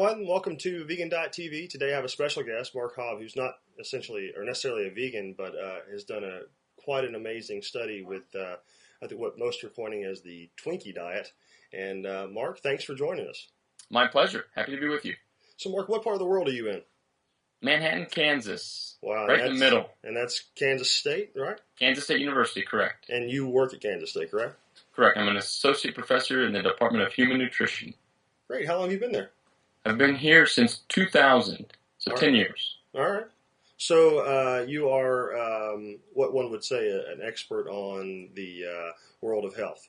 everyone. Welcome to Vegan Diet TV. Today I have a special guest, Mark Haub, who's not essentially or necessarily a vegan, but has done quite an amazing study with I think what most are coining as the Twinkie diet. And Mark, thanks for joining us. My pleasure. Happy to be with you. So, Mark, what part of the world are you in? Manhattan, Kansas. Wow, right in the middle. And that's Kansas State, right? Kansas State University, correct. And you work at Kansas State, correct? Correct. I'm an associate professor in the Department of Human Nutrition. Great. How long have you been there? I've been here since 2000, so All 10 right. years. All right. So you are what one would say an expert on the world of health.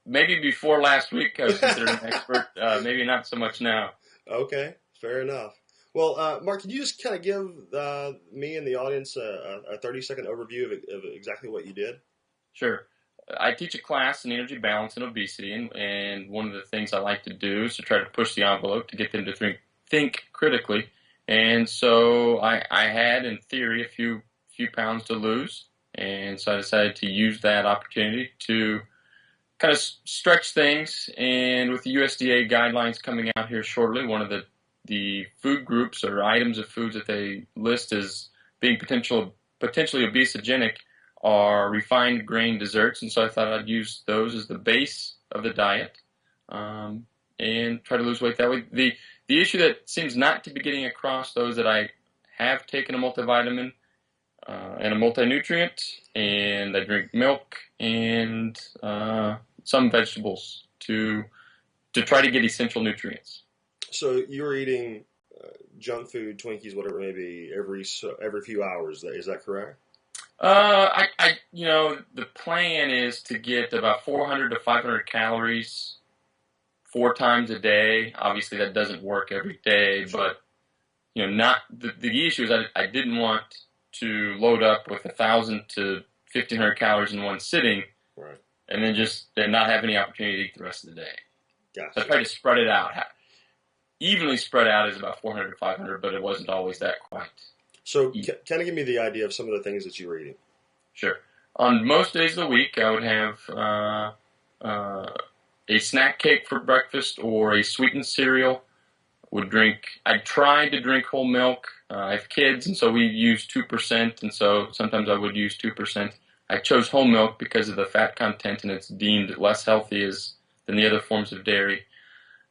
Maybe before last week I was considered an expert. Maybe not so much now. Okay, fair enough. Well, Mark, can you just kind of give me and the audience a 30-second overview of exactly what you did? Sure. I teach a class in energy balance and obesity, and one of the things I like to do is to try to push the envelope to get them to think critically. And so I had, in theory, a few pounds to lose, and so I decided to use that opportunity to kind of stretch things. And with the USDA guidelines coming out here shortly, one of the food groups or items of foods that they list as being potentially obesogenic are refined grain desserts, and so I thought I'd use those as the base of the diet and try to lose weight that way. The issue that seems not to be getting across, though, is that I have taken a multivitamin and a multi-nutrient, and I drink milk and some vegetables to try to get essential nutrients. So you're eating junk food, Twinkies, whatever it may be, every few hours. Is that correct? The plan is to get about 400 to 500 calories 4 times a day. Obviously, that doesn't work every day, but not the issue is I didn't want to load up with 1,000 to 1,500 calories in one sitting, right, and then not have any opportunity to eat the rest of the day. Gotcha. So I tried to spread it out. Evenly spread out is about 400 to 500, but it wasn't always that quite. So kind of give me the idea of some of the things that you were eating. Sure. On most days of the week, I would have a snack cake for breakfast or a sweetened cereal. I tried to drink whole milk. I have kids, and so we use 2%, and so sometimes I would use 2%. I chose whole milk because of the fat content, and it's deemed less healthy than the other forms of dairy.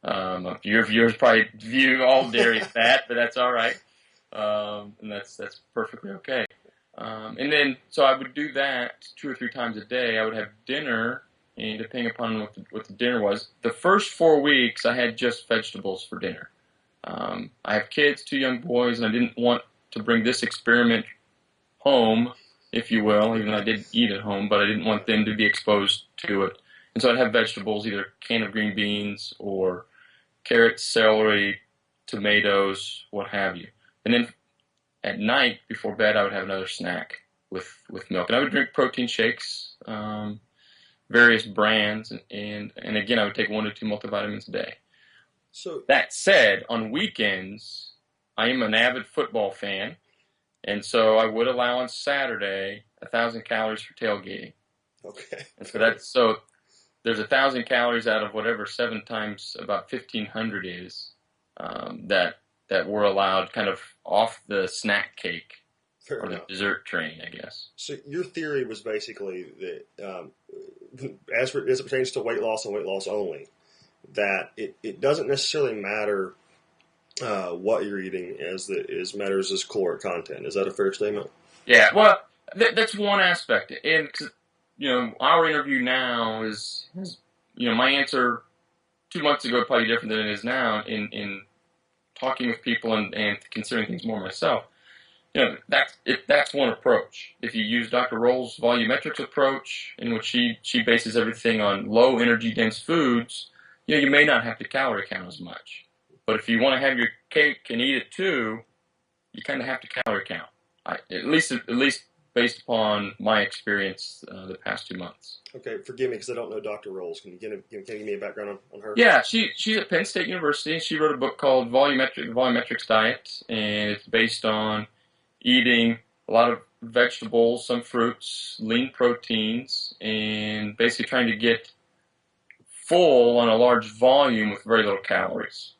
Your viewers probably view all dairy as fat, but that's all right. And that's perfectly okay. And then, so I would do that 2 or 3 times a day. I would have dinner, and depending upon what the dinner was, the first 4 weeks I had just vegetables for dinner. I have kids, 2 young boys, and I didn't want to bring this experiment home, if you will, even though I did eat at home, but I didn't want them to be exposed to it. And so I'd have vegetables, either a can of green beans or carrots, celery, tomatoes, what have you. And then at night, before bed, I would have another snack with milk. And I would drink protein shakes, various brands, and again, I would take 1 to 2 multivitamins a day. So that said, on weekends, I am an avid football fan, and so I would allow on Saturday 1,000 calories for tailgating. Okay. And so there's 1,000 calories out of whatever 7 times about 1,500 is that were allowed kind of off the snack cake. Fair or enough. The dessert train, I guess. So your theory was basically that, as it pertains to weight loss and weight loss only, that it doesn't necessarily matter what you're eating as matters as caloric content. Is that a fair statement? Yeah. Well, that's one aspect, and our interview now is my answer 2 months ago probably different than it is now in talking with people and considering things more myself. That's one approach. If you use Dr. Roll's volumetrics approach, in which she bases everything on low energy dense foods, you may not have to calorie count as much. But if you want to have your cake and eat it too, you kind of have to calorie count. At least based upon my experience the past 2 months. Okay, forgive me because I don't know Dr. Rolls. Can you give me a background on her? Yeah, she's at Penn State University. She wrote a book called Volumetrics Diet, and it's based on eating a lot of vegetables, some fruits, lean proteins, and basically trying to get full on a large volume with very little calories.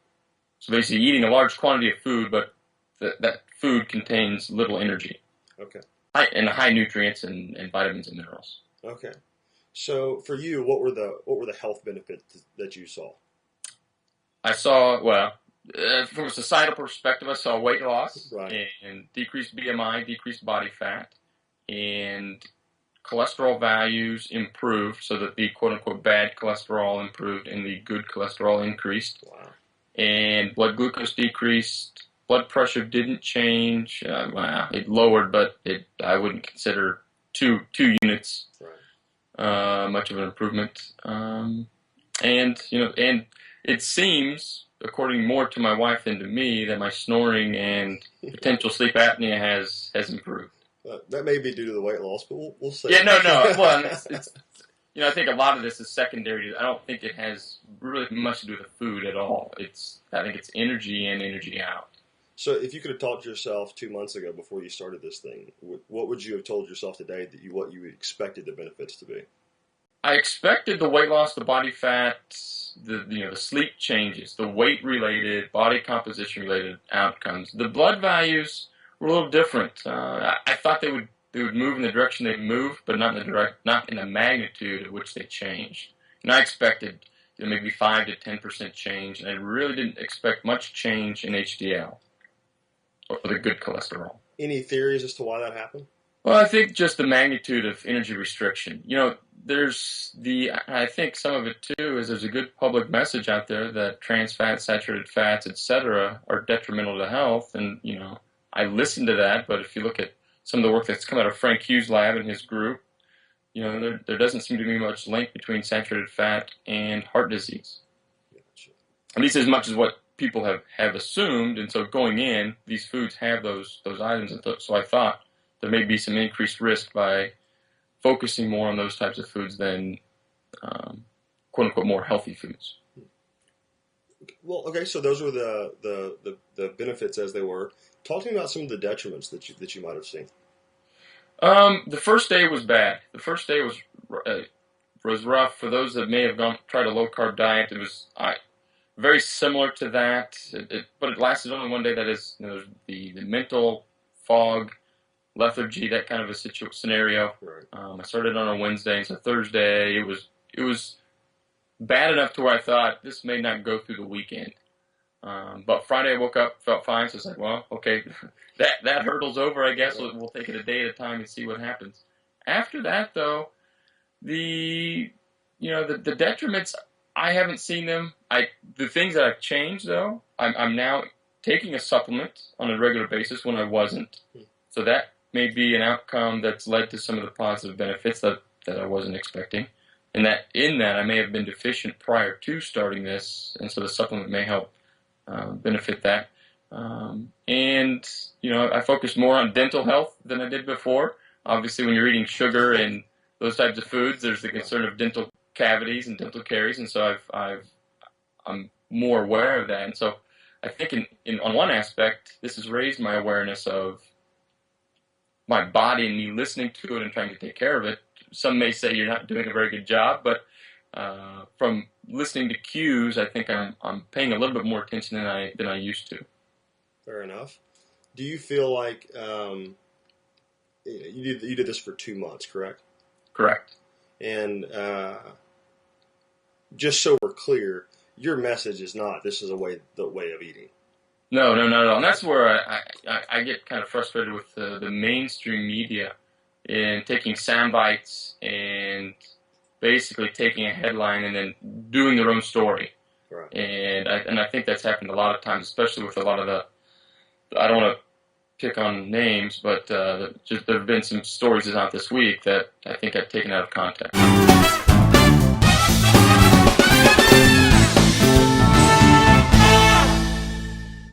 So basically eating a large quantity of food, but that food contains little energy. Okay. And high nutrients and vitamins and minerals. Okay. So for you, what were the health benefits that you saw? I saw, well, from a societal perspective, I saw weight loss Right. and decreased BMI, decreased body fat, and cholesterol values improved so that the quote-unquote bad cholesterol improved and the good cholesterol increased. Wow. And blood glucose decreased. Blood pressure didn't change. Well, it lowered, but I wouldn't consider two units much of an improvement. And it seems, according more to my wife than to me, that my snoring and potential sleep apnea has improved. That may be due to the weight loss, but we'll see. Yeah, no. Well, it's I think a lot of this is secondary. I don't think it has really much to do with the food at all. I think it's energy in, energy out. So if you could have talked to yourself 2 months ago before you started this thing, what would you have told yourself today what you expected the benefits to be? I expected the weight loss, the body fat, the sleep changes, the weight related, body composition related outcomes. The blood values were a little different. I thought they would move in the direction they moved, but not in the magnitude at which they changed. And I expected maybe 5 to 10% change, and I really didn't expect much change in HDL or the good cholesterol. Any theories as to why that happened? Well, I think just the magnitude of energy restriction. I think some of it too is there's a good public message out there that trans fats, saturated fats, etc., are detrimental to health, and I listen to that. But if you look at some of the work that's come out of Frank Hughes' lab and his group, there doesn't seem to be much link between saturated fat and heart disease. At least as much as what people have assumed. And so going in, these foods have those items. And so I thought there may be some increased risk by focusing more on those types of foods than quote unquote more healthy foods. Well, okay, so those were the benefits as they were. Talk to me about some of the detriments that you might have seen. The first day was bad. The first day was rough. For those that may have tried a low carb diet, it was very similar to that. But it lasted only one day. That is, the mental fog, lethargy, that kind of a scenario. Right. I started on a Wednesday, and so Thursday it was bad enough to where I thought this may not go through the weekend. But Friday I woke up, felt fine, so I was like, well, okay, that hurdle's over, I guess. We'll take it a day at a time and see what happens. After that, though, the detriments, I haven't seen them. The things that I've changed, though, I'm now taking a supplement on a regular basis when I wasn't. So that may be an outcome that's led to some of the positive benefits that I wasn't expecting. And that I may have been deficient prior to starting this, and so the supplement may help benefit that. And I focused more on dental health than I did before. Obviously, when you're eating sugar and those types of foods, there's the concern of dental cavities and dental caries, and so I'm more aware of that. And so I think on one aspect, this has raised my awareness of my body and me listening to it and trying to take care of it. Some may say you're not doing a very good job, but from listening to cues, I think I'm paying a little bit more attention than I used to. Fair enough. Do you feel like you did this for 2 months, correct? Correct. And just so we're clear, your message is not this is the way of eating. No, not at all. And that's where I get kind of frustrated with the mainstream media in taking sound bites and basically taking a headline and then doing their own story. Right. And I think that's happened a lot of times, especially with a lot of I don't want to pick on names, but there have been some stories out this week that I think I've taken out of context.